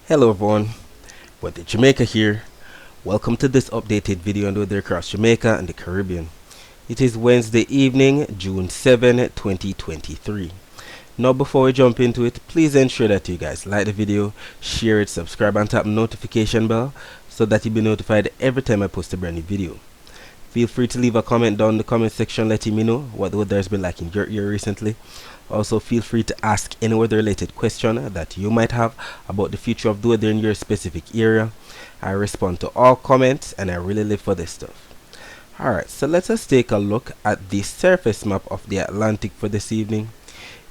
Hello everyone, Weather Jamaica here. Welcome to this updated video on the weather across Jamaica and the Caribbean. It is Wednesday evening, June 7, 2023. Now before we jump into it, please ensure that you guys like the video, share it, subscribe and tap the notification bell so that you'll be notified every time I post a brand new video. Feel free to leave a comment down in the comment section letting me know what the weather has been like in your area recently. Also, feel free to ask any weather related question that you might have about the future of the weather in your specific area. I respond to all comments and I really live for this stuff. Alright, so let us take a look at the surface map of the Atlantic for this evening.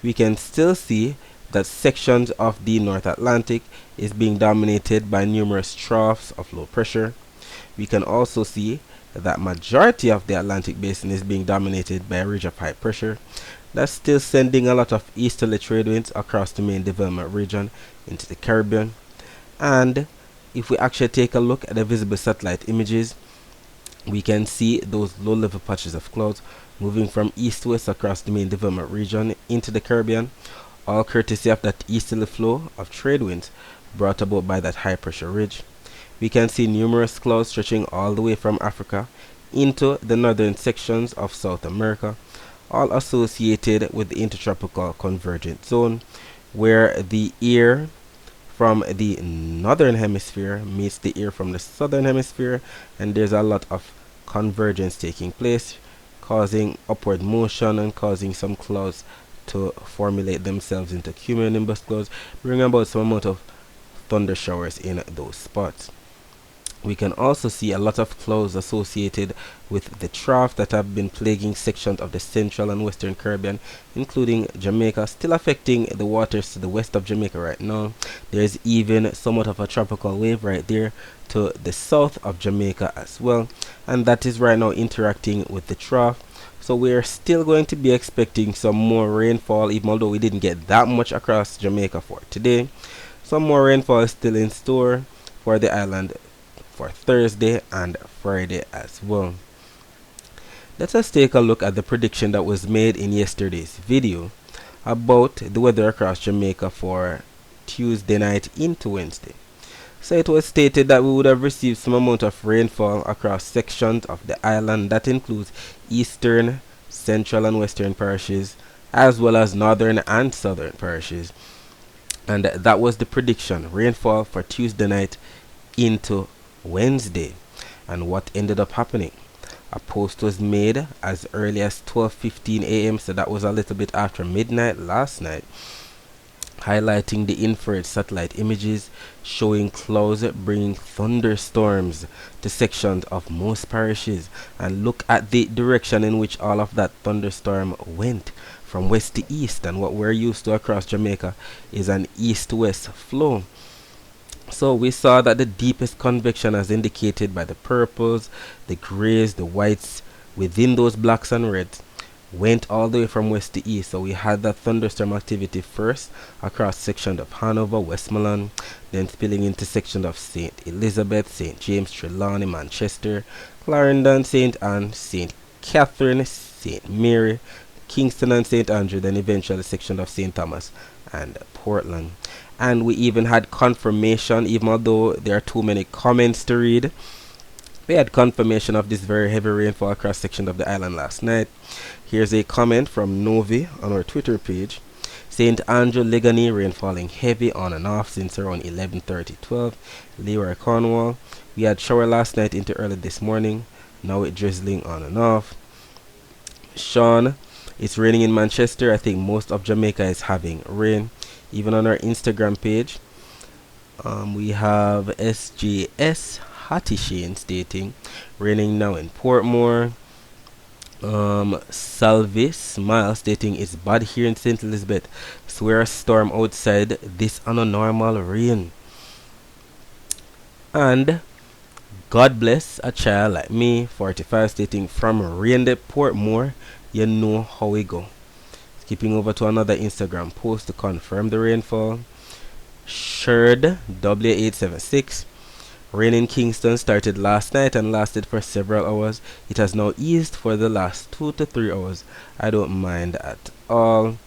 We can still see that sections of the North Atlantic is being dominated by numerous troughs of low pressure. We can also see that majority of the Atlantic basin is being dominated by a ridge of high pressure. That's still sending a lot of easterly trade winds across the main development region into the Caribbean. And if we actually take a look at the visible satellite images, we can see those low level patches of clouds moving from east to west across the main development region into the Caribbean, all courtesy of that easterly flow of trade winds brought about by that high pressure ridge. We can see numerous clouds stretching all the way from Africa into the northern sections of South America, all associated with the intertropical convergent zone, where the air from the northern hemisphere meets the air from the southern hemisphere, and there's a lot of convergence taking place, causing upward motion and causing some clouds to formulate themselves into cumulonimbus clouds, bringing about some amount of thunder showers in those spots. We can also see a lot of clouds associated with the trough that have been plaguing sections of the central and western Caribbean, including Jamaica, still affecting the waters to the west of Jamaica right now. There's even somewhat of a tropical wave right there to the south of Jamaica as well, and that is right now interacting with the trough. So we're still going to be expecting some more rainfall, even although we didn't get that much across Jamaica for today. Some more rainfall is still in store for the island for Thursday and Friday as well. Let us take a look at the prediction that was made in yesterday's video about the weather across Jamaica for Tuesday night into Wednesday. So it was stated that we would have received some amount of rainfall across sections of the island that includes eastern, central and western parishes, as well as northern and southern parishes. And that was the prediction, rainfall for Tuesday night into Wednesday. And what ended up happening? A post was made as early as 12:15 a.m., so that was a little bit after midnight last night, highlighting the infrared satellite images showing clouds bringing thunderstorms to sections of most parishes. And look at the direction in which all of that thunderstorm went, from west to east, and what we're used to across Jamaica is an east-west flow. So we saw that the deepest convection, as indicated by the purples, the grays, the whites within those blacks and reds, went all the way from west to east. So we had that thunderstorm activity first across sections of Hanover, Westmoreland, then spilling into sections of St. Elizabeth, St. James, Trelawney, Manchester, Clarendon, St. Anne, St. Catherine, St. Mary, Kingston and St. Andrew, then eventually section of St. Thomas and Portland. And we even had confirmation, even although there are too many comments to read, we had confirmation of this very heavy rainfall across section of the island last night. Here's a comment from Novi on our Twitter page. St. Andrew, Legany, rain falling heavy on and off since around 11:30-12. Leroy, Cornwall, we had shower last night into early this morning, now it's drizzling on and off. Sean, it's raining in Manchester. I think most of Jamaica is having rain. Even on our Instagram page, we have SJS Hatishane stating raining now in Portmore. Salvi Smile stating it's bad here in St. Elizabeth. Swear a storm outside this on a normal rain. And God bless a child like me 45 stating from rain to Portmore, you know how we go. Skipping over to another Instagram post to confirm the rainfall. Sherd W876. Rain in Kingston started last night and lasted for several hours. It has now eased for the last 2 to 3 hours. I don't mind at all.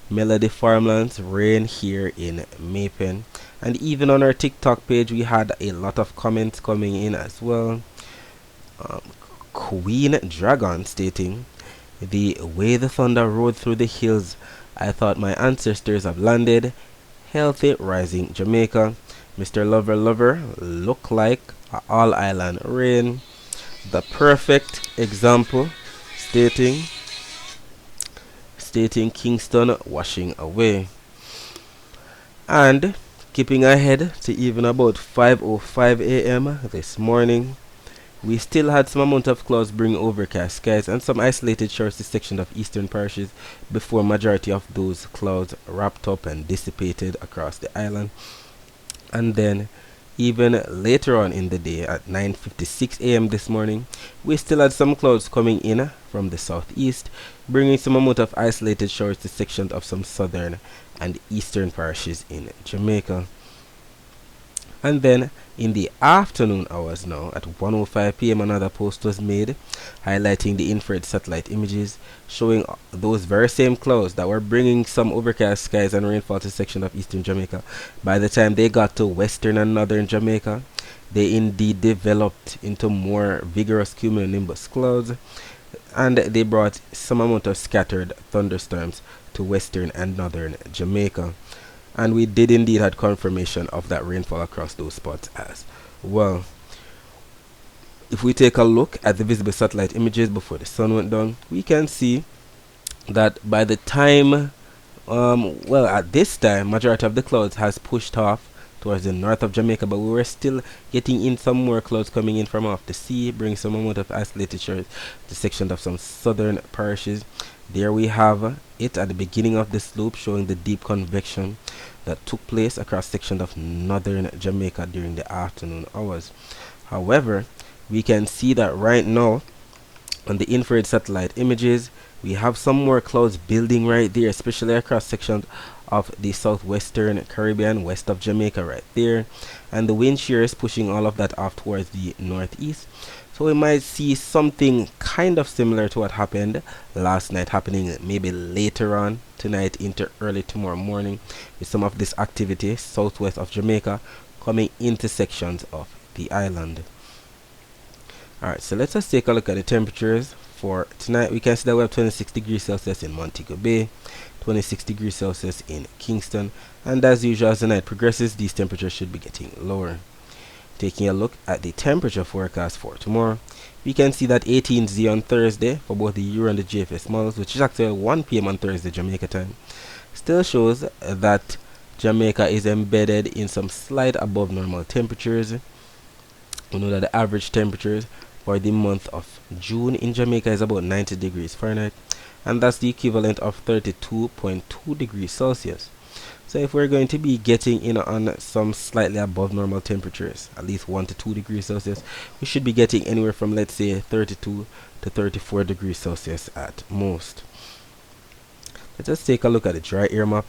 Melody Farmlands, rain here in Maypen. And even on our TikTok page, we had a lot of comments coming in as well. Queen Dragon stating, the way the thunder rode through the hills, I thought my ancestors have landed. Healthy rising Jamaica. Mr. Lover Lover, look like a all island rain. The perfect example, stating Kingston washing away. And keeping ahead to even about 5:05 a.m. this morning, we still had some amount of clouds bring overcast skies and some isolated showers to sections of eastern parishes before majority of those clouds wrapped up and dissipated across the island. And then even later on in the day at 9:56 a.m. this morning, we still had some clouds coming in from the southeast, bringing some amount of isolated showers to sections of some southern and eastern parishes in Jamaica. And then in the afternoon hours now at 1:05 p.m. another post was made highlighting the infrared satellite images showing those very same clouds that were bringing some overcast skies and rainfall to section of eastern Jamaica. By the time they got to western and northern Jamaica, they indeed developed into more vigorous cumulonimbus clouds, and they brought some amount of scattered thunderstorms to western and northern Jamaica. And we did indeed had confirmation of that rainfall across those spots as well. If we take a look at the visible satellite images before the sun went down, we can see that by the time, at this time, majority of the clouds has pushed off towards the north of Jamaica, but we were still getting in some more clouds coming in from off the sea, bringing some amount of isolated showers to sections of some southern parishes. There we have it at the beginning of this loop, showing the deep convection that took place across sections of northern Jamaica during the afternoon hours. However, we can see that right now on the infrared satellite images, we have some more clouds building right there, especially across sections of the southwestern Caribbean, west of Jamaica right there, and the wind shear is pushing all of that off towards the northeast. So we might see something kind of similar to what happened last night happening maybe later on tonight into early tomorrow morning, with some of this activity southwest of Jamaica coming into sections of the island. Alright, so let's just take a look at the temperatures for tonight. We can see that we have 26 degrees Celsius in Montego Bay, 26 degrees Celsius in Kingston, and as usual as the night progresses, these temperatures should be getting lower. Taking a look at the temperature forecast for tomorrow, we can see that 18Z on Thursday for both the Euro and the GFS models, which is actually 1 p.m. on Thursday Jamaica time, still shows that Jamaica is embedded in some slight above normal temperatures. We know that the average temperatures for the month of June in Jamaica is about 90 degrees Fahrenheit, and that's the equivalent of 32.2 degrees Celsius. So if we're going to be getting in on some slightly above normal temperatures, at least 1 to 2 degrees Celsius, we should be getting anywhere from, let's say, 32 to 34 degrees Celsius at most. Let's just take a look at the dry air map.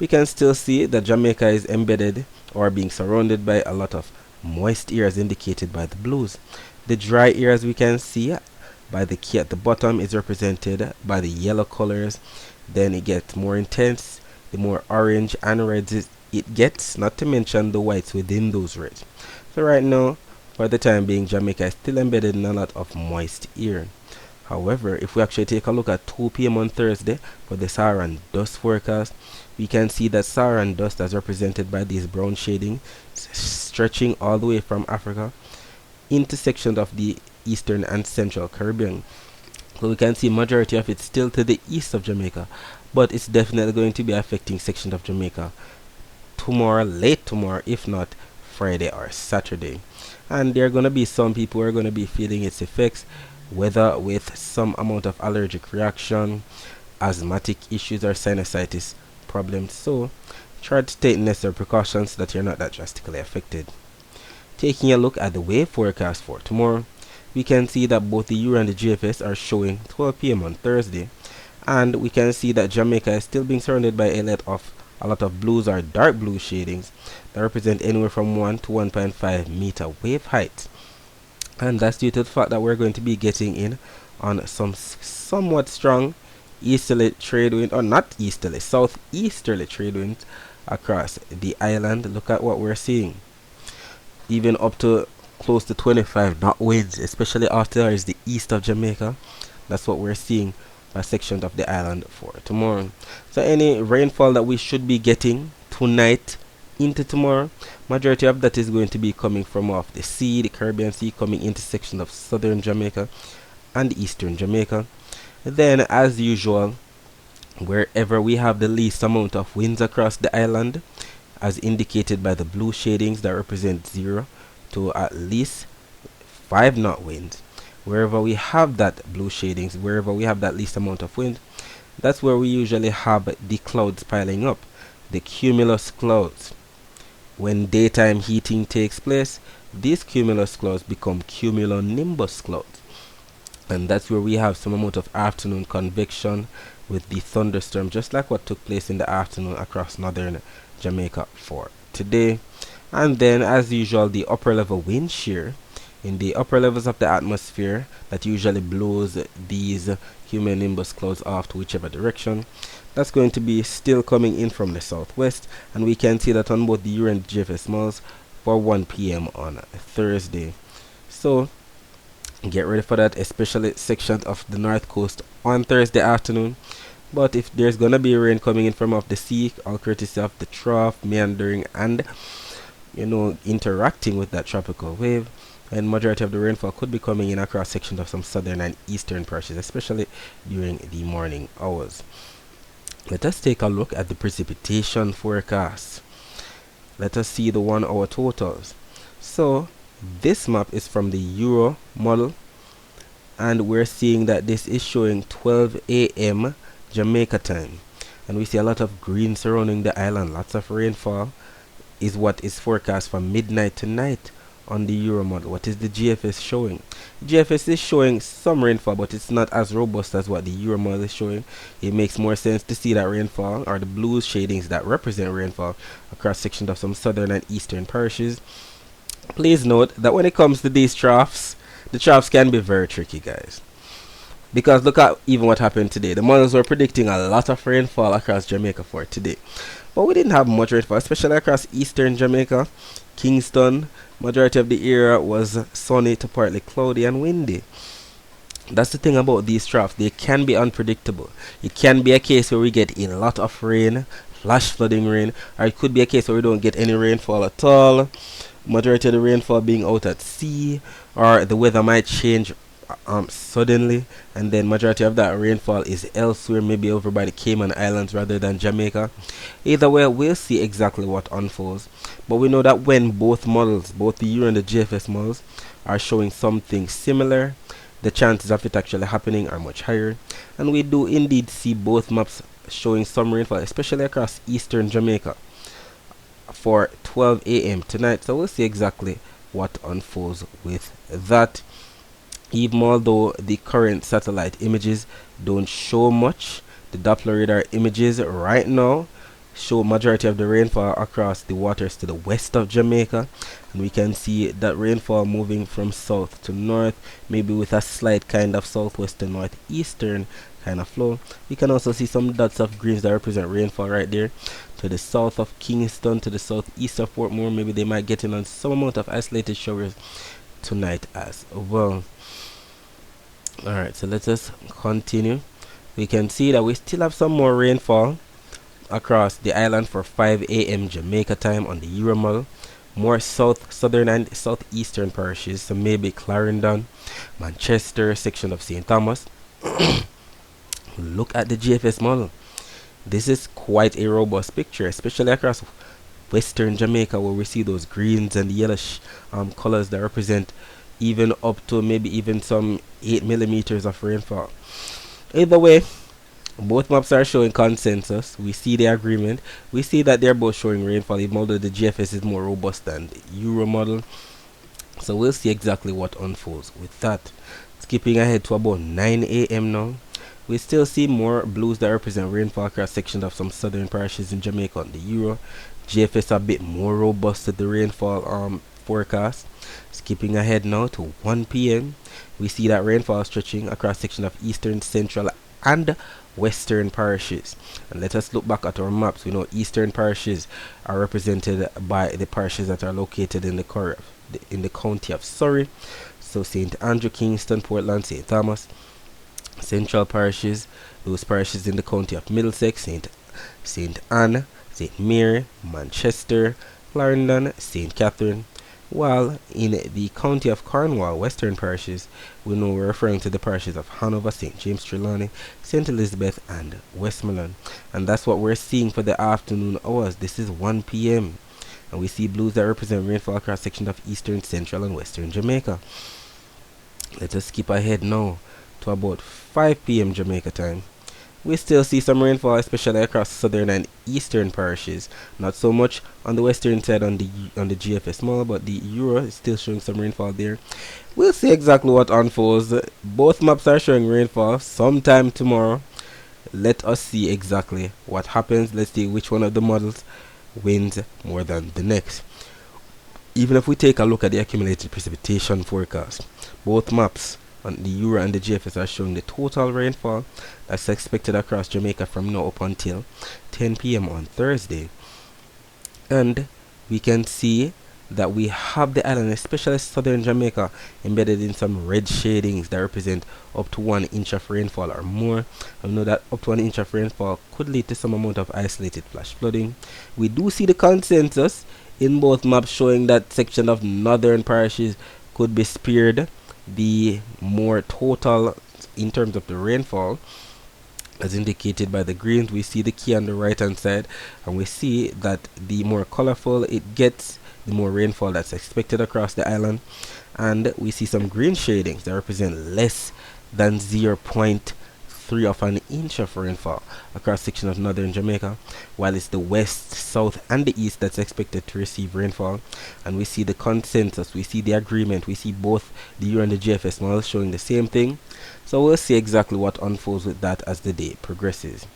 We can still see that Jamaica is embedded or being surrounded by a lot of moist air as indicated by the blues. The dry air, as we can see by the key at the bottom, is represented by the yellow colors. Then it gets more intense the more orange and reds it gets, not to mention the whites within those reds. So right now, for the time being, Jamaica is still embedded in a lot of moist air. However, if we actually take a look at 2 p.m. on Thursday for the Saharan dust forecast, we can see that Saharan dust, as represented by these brown shading, stretching all the way from Africa into sections of the eastern and central Caribbean. So we can see majority of it still to the east of Jamaica, but it's definitely going to be affecting sections of Jamaica tomorrow, late tomorrow, if not Friday or Saturday. And there are going to be some people who are going to be feeling its effects, whether with some amount of allergic reaction, asthmatic issues, or sinusitis problems. So try to take necessary precautions so that you're not that drastically affected. Taking a look at the wave forecast for tomorrow, we can see that both the Euro and the GFS are showing 12 p.m. on Thursday, and we can see that Jamaica is still being surrounded by a lot of blues or dark blue shadings that represent anywhere from 1 to 1.5 meter wave height, and that's due to the fact that we're going to be getting in on some somewhat strong easterly trade wind, or not easterly, southeasterly trade winds across the island. Look at what we're seeing. Even up to close to 25 knot winds, especially after is the east of Jamaica. That's what we're seeing by sections of the island for tomorrow. So any rainfall that we should be getting tonight into tomorrow, majority of that is going to be coming from off the sea, the Caribbean Sea, coming into sections of southern Jamaica and eastern Jamaica. Then, as usual, wherever we have the least amount of winds across the island, as indicated by the blue shadings that represent 0 to at least 5 knot winds, wherever we have that blue shadings, wherever we have that least amount of wind, that's where we usually have the clouds piling up, the cumulus clouds. When daytime heating takes place, these cumulus clouds become cumulonimbus clouds, and that's where we have some amount of afternoon convection with the thunderstorm, just like what took place in the afternoon across northern Jamaica for today. And then, as usual, the upper level wind shear in the upper levels of the atmosphere that usually blows these cumulonimbus clouds off to whichever direction. That's going to be still coming in from the southwest, and we can see that on both the Euro and GFS models for 1 p.m. on Thursday. So get ready for that, especially sections of the north coast on Thursday afternoon. But if there's gonna be rain coming in from off the sea, all courtesy of the trough meandering and interacting with that tropical wave, and majority of the rainfall could be coming in across sections of some southern and eastern parishes, especially during the morning hours. Let us take a look at the precipitation forecast. Let us see the 1 hour totals. So this map is from the Euro model, and we're seeing that this is showing 12 a.m. Jamaica time, and we see a lot of green surrounding the island. Lots of rainfall is what is forecast from midnight tonight on the Euro model. What is the GFS showing? GFS is showing some rainfall, but it's not as robust as what the Euro model is showing. It makes more sense to see that rainfall, or the blue shadings that represent rainfall, across sections of some southern and eastern parishes. Please note that when it comes to these troughs, the troughs can be very tricky, guys. Because look at even what happened today. The models were predicting a lot of rainfall across Jamaica for today, but we didn't have much rainfall, especially across eastern Jamaica. Kingston, majority of the area was sunny to partly cloudy and windy. That's the thing about these troughs. They can be unpredictable. It can be a case where we get a lot of rain, flash flooding rain, or it could be a case where we don't get any rainfall at all. Majority of the rainfall being out at sea, or the weather might change suddenly, and then majority of that rainfall is elsewhere, maybe over by the Cayman Islands rather than Jamaica. Either way, we'll see exactly what unfolds, but we know that when both models, both the Euro and the GFS models, are showing something similar, the chances of it actually happening are much higher, and we do indeed see both maps showing some rainfall, especially across eastern Jamaica for 12 a.m. tonight. So we'll see exactly what unfolds with that. Even although the current satellite images don't show much, the Doppler radar images right now show majority of the rainfall across the waters to the west of Jamaica, and we can see that rainfall moving from south to north, maybe with a slight kind of southwest to northeastern kind of flow. We can also see some dots of greens that represent rainfall right there to the south of Kingston, to the southeast of Portmore. Maybe they might get in on some amount of isolated showers tonight as well. Alright, so let us continue. We can see that we still have some more rainfall across the island for 5 a.m. Jamaica time on the Euro model. More southern and southeastern parishes, so maybe Clarendon, Manchester, section of St. Thomas. Look at the GFS model. This is quite a robust picture, especially across western Jamaica, where we see those greens and yellowish colors that represent even up to maybe even some 8 millimeters of rainfall. Either way, both maps are showing consensus. We see the agreement. We see that they're both showing rainfall, even although the GFS is more robust than the Euro model. So we'll see exactly what unfolds with that. Skipping ahead to about 9 a.m. now, we still see more blues that represent rainfall across sections of some southern parishes in Jamaica on the Euro. GFS a bit more robust to the rainfall forecast. Skipping ahead now to 1 p.m., we see that rainfall stretching across sections of eastern, central, and western parishes. And let us look back at our maps. We know eastern parishes are represented by the parishes that are located in the county of Surrey. So St. Andrew, Kingston, Portland, St. Thomas. Central parishes, those parishes in the county of Middlesex, St. Anne, St. Mary, Manchester, Clarendon, St. Catherine. While in the county of Cornwall, western parishes, we know we're referring to the parishes of Hanover, St. James Trelawney, St. Elizabeth, and Westmoreland. And that's what we're seeing for the afternoon hours. This is 1 p.m. And we see blues that represent rainfall across sections of eastern, central, and western Jamaica. Let us skip ahead now to about 5 p.m. Jamaica time. We still see some rainfall, especially across southern and eastern parishes. Not so much on the western side on the GFS Mall, but the Euro is still showing some rainfall there. We'll see exactly what unfolds. Both maps are showing rainfall sometime tomorrow. Let us see exactly what happens. Let's see which one of the models wins more than the next. Even if we take a look at the accumulated precipitation forecast, both maps on the Euro and the GFS are showing the total rainfall that's expected across Jamaica from now up until 10 p.m. on Thursday. And we can see that we have the island, especially southern Jamaica, embedded in some red shadings that represent up to 1 inch of rainfall or more. I know that up to 1 inch of rainfall could lead to some amount of isolated flash flooding. We do see the consensus in both maps showing that section of northern parishes could be spared the more total in terms of the rainfall, as indicated by the greens. We see the key on the right hand side, and we see that the more colorful it gets, the more rainfall that's expected across the island. And we see some green shadings that represent less than 0.3 of an inch of rainfall across section of northern Jamaica, while it's the west, south, and the east that's expected to receive rainfall. And we see the consensus, we see the agreement, we see both the Euro and the GFS models showing the same thing. So we'll see exactly what unfolds with that as the day progresses.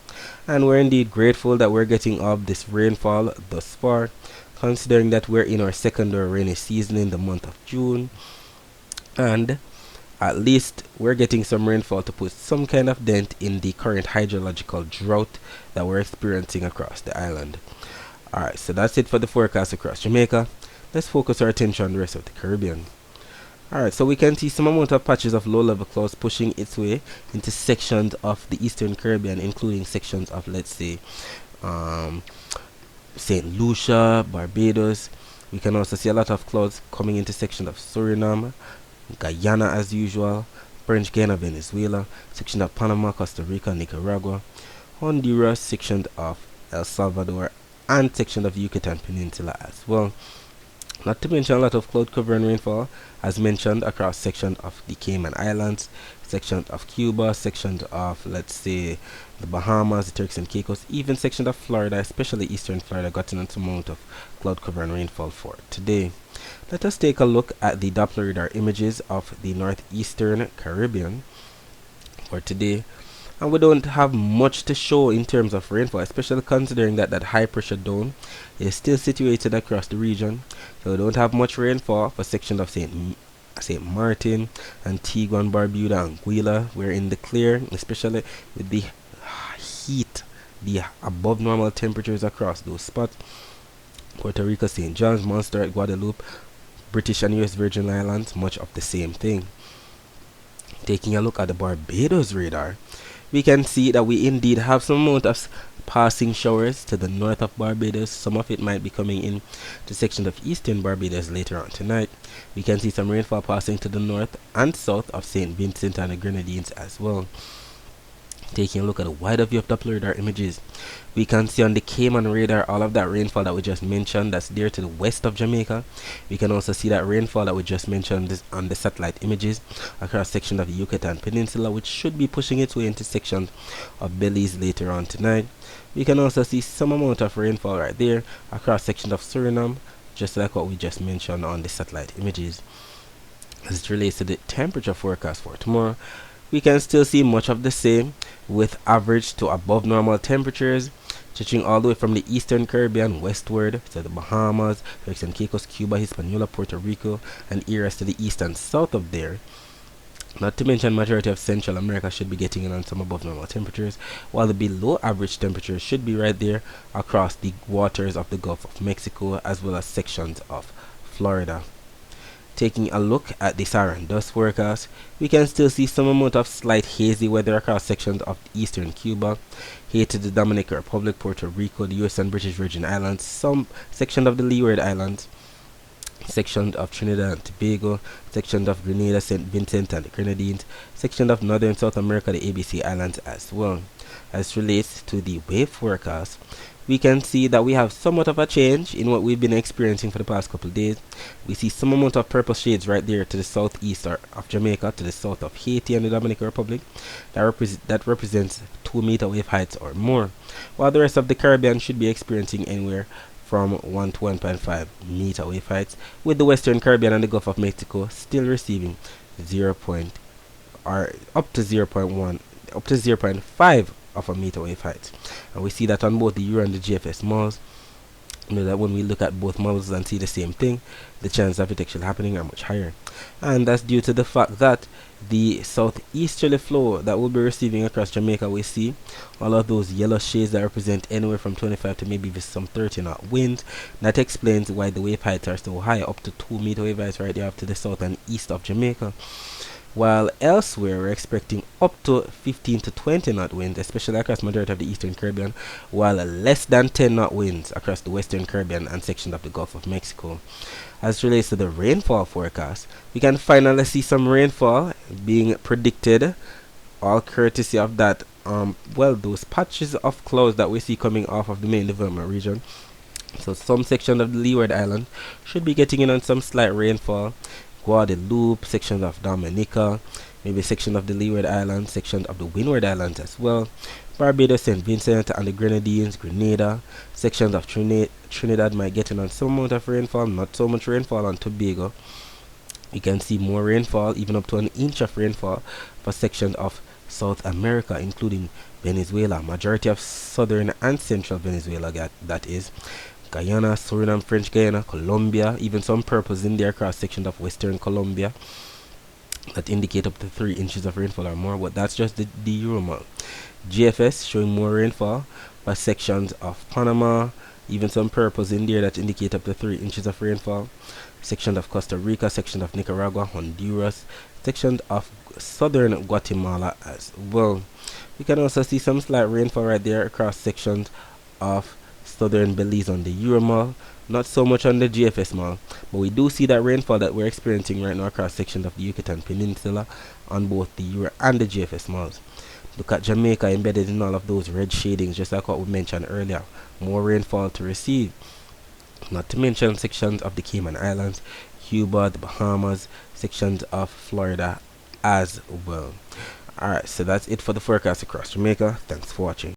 And we're indeed grateful that we're getting all this rainfall thus far, considering that we're in our secondary rainy season in the month of June, and at least we're getting some rainfall to put some kind of dent in the current hydrological drought that we're experiencing across the island. Alright, so that's it for the forecast across Jamaica. Let's focus our attention on the rest of the Caribbean. Alright, so we can see some amount of patches of low-level clouds pushing its way into sections of the Eastern Caribbean, including sections of, let's say, St. Lucia, Barbados. We can also see a lot of clouds coming into sections of Suriname, Guyana as usual, French Guiana, Venezuela, section of Panama, Costa Rica, Nicaragua, Honduras, section of El Salvador, and section of Yucatan Peninsula as well. Not to mention a lot of cloud cover and rainfall, as mentioned, across sections of the Cayman Islands, sections of Cuba, sections of, let's say, the Bahamas, the Turks and Caicos, even sections of Florida, especially eastern Florida, got an amount of cloud cover and rainfall for today. Let us take a look at the Doppler radar images of the northeastern Caribbean for today. And we don't have much to show in terms of rainfall, especially considering that that high pressure dome is still situated across the region. So we don't have much rainfall for sections of St. Martin, Antigua and Barbuda, Anguilla. We're in the clear, especially with the heat, the above normal temperatures across those spots. Puerto Rico, St. John's, Montserrat, Guadeloupe, British and US Virgin Islands, much of the same thing. Taking a look at the Barbados radar, we can see that we indeed have some amount of passing showers to the north of Barbados. Some of it might be coming in to sections of eastern Barbados later on tonight. We can see some rainfall passing to the north and south of St. Vincent and the Grenadines as well. Taking a look at a wider view of Doppler radar images, we can see on the Cayman radar all of that rainfall that we just mentioned that's there to the west of Jamaica. We can also see that rainfall that we just mentioned on the satellite images across sections of the Yucatan Peninsula, which should be pushing its way into sections of Belize later on tonight. We can also see some amount of rainfall right there across sections of Suriname, just like what we just mentioned on the satellite images. As it relates to the temperature forecast for tomorrow, we can still see much of the same, with average to above normal temperatures stretching all the way from the eastern Caribbean westward to the Bahamas, Turks and Caicos, Cuba, Hispaniola, Puerto Rico, and areas to the east and south of there. Not to mention majority of Central America should be getting in on some above normal temperatures, while the below average temperatures should be right there across the waters of the Gulf of Mexico as well as sections of Florida. Taking a look at the Saharan dust forecast, we can still see some amount of slight hazy weather across sections of eastern Cuba, Haiti, the Dominican Republic, Puerto Rico, the US and British Virgin Islands, some section of the Leeward Islands, section of Trinidad and Tobago, section of Grenada, St. Vincent and the Grenadines, section of Northern South America, the ABC Islands as well. As relates to the wave forecast, we can see that we have somewhat of a change in what we've been experiencing for the past couple of days. We see some amount of purple shades right there to the southeast of Jamaica, to the south of Haiti and the Dominican Republic. That represents 2-meter wave heights or more, while the rest of the Caribbean should be experiencing anywhere from 1 to 1.5-meter wave heights, with the Western Caribbean and the Gulf of Mexico still receiving 0. Or up to 0.1, up to 0.5 of a meter wave height. And we see that on both the Euro and the GFS models. You know that when we look at both models and see the same thing, the chances of it actually happening are much higher. And that's due to the fact that the southeasterly flow that we'll be receiving across Jamaica, we see all of those yellow shades that represent anywhere from 25 to maybe some 30 knot winds. That explains why the wave heights are so high, up to 2-meter wave heights right there up to the south and east of Jamaica. While elsewhere we're expecting up to 15 to 20 knot winds, especially across majority of the eastern Caribbean, while less than 10 knot winds across the western Caribbean and sections of the Gulf of Mexico. As relates to the rainfall forecast, we can finally see some rainfall being predicted, all courtesy of that those patches of clouds that we see coming off of the main development region. So some section of the Leeward Island should be getting in on some slight rainfall. Guadeloupe, sections of Dominica, maybe section of the Leeward Islands, section of the Windward Islands as well. Barbados, St. Vincent and the Grenadines, Grenada, sections of Trinidad might get in on some amount of rainfall, not so much rainfall on Tobago. You can see more rainfall, even up to an inch of rainfall for sections of South America, including Venezuela, majority of southern and central Venezuela, that is. Guyana, Suriname, French Guyana, Colombia, even some purples in there across sections of Western Colombia that indicate up to 3 inches of rainfall or more, but that's just the Euromol. GFS showing more rainfall for sections of Panama, even some purples in there that indicate up to 3 inches of rainfall. Section of Costa Rica, section of Nicaragua, Honduras, section of southern Guatemala as well. We can also see some slight rainfall right there across sections of southern Belize on the Euromol, not so much on the GFS mall, but we do see that rainfall that we're experiencing right now across sections of the Yucatan Peninsula on both the Euro and the GFS malls. Look at Jamaica embedded in all of those red shadings, just like what we mentioned earlier. More rainfall to receive. Not to mention sections of the Cayman Islands, Cuba, the Bahamas, sections of Florida as well. Alright, so that's it for the forecast across Jamaica. Thanks for watching.